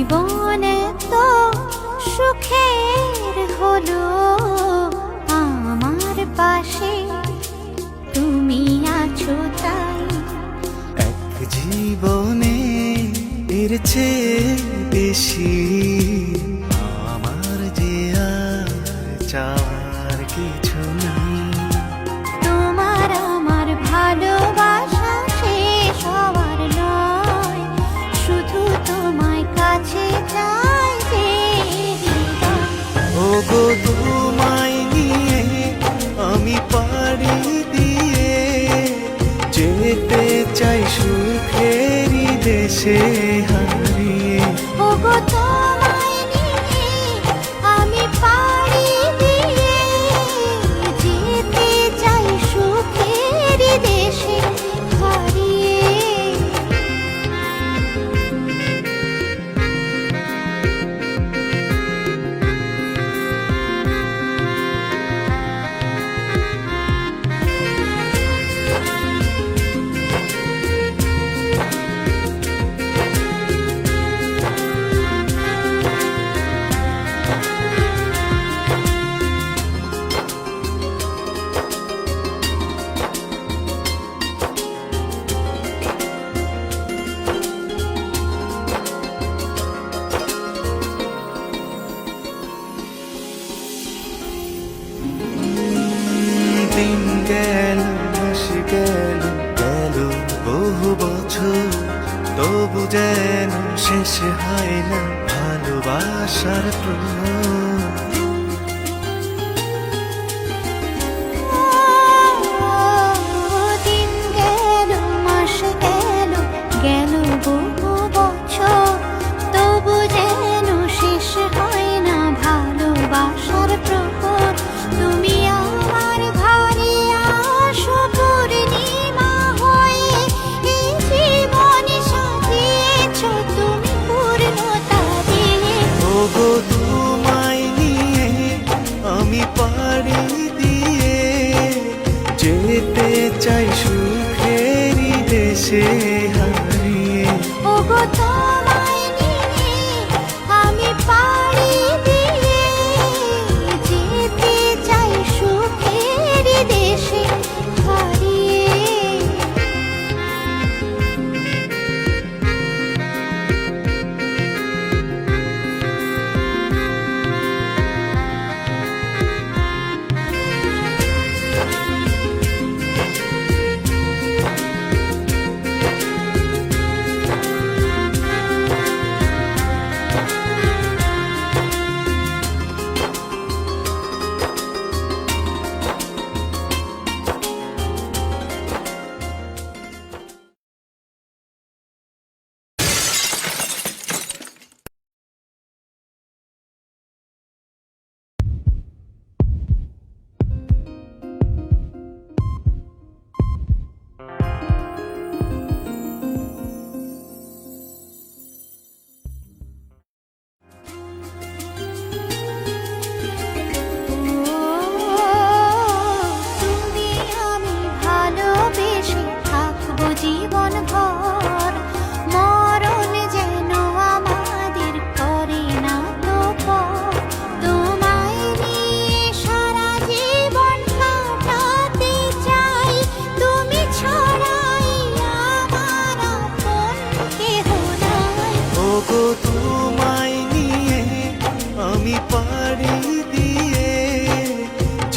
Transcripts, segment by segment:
জীবন এত সুখের হলো আমার পাশে তুমি আছো তাই। এক জীবনে এর চেয়ে বেশি আমার যে আর চাওয়ার কিছু নাই। তোমার আমার ভালোবাসা শেষ হওয়ার নয়, শুধু তোমায় কাছে চাই যে হৃদয়। ওগো তোমায় নিয়ে আমি পাড়ি দিয়ে যেতে চাই সুখেরই দেশে হারিয়ে। ওগো তোমায় নিয়ে আমি পাড়ি দিয়ে যেতে চাই সুখের দেশে হারিয়ে। দিন গেল মাস গেল গেল বহু বছর, তবু যেন শেষ হয় না ভালোবাসার প্রহর। দিন গেল মাস গেল গেল বহু বছর, তবু যেন শেষ হয় না ভালোবাসার প্রহর। তুমি আমার ঘরে আসো পূর্ণিমা হয়ে, এই জীবন সাজিয়েছ তুমি পূর্ণতা দিয়ে। ওগো তোমায় নিয়ে আমি পাড়ি দিয়ে যেতে চাই সুখেরই দেশে হারিয়ে। ওগো তোমায় নিয়ে আমি পাড়ি দিয়ে যেতে চাই সুখের দেশে হারিয়ে। তুমি আমি ভালোবেসে থাকবো জীবন ভর, মরণ যেন আমাদের করে না তো পর। তোমায় নিয়ে সারা জীবন কাটাতে চাই, তুমি ছাড়াই আমার আপন কেহ নাই। ওগো তোমায় নিয়ে আমি পাড়ি দিয়ে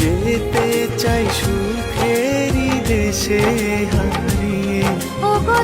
যেতে চাই সুখেরই দেশে হারিয়ে। ওগো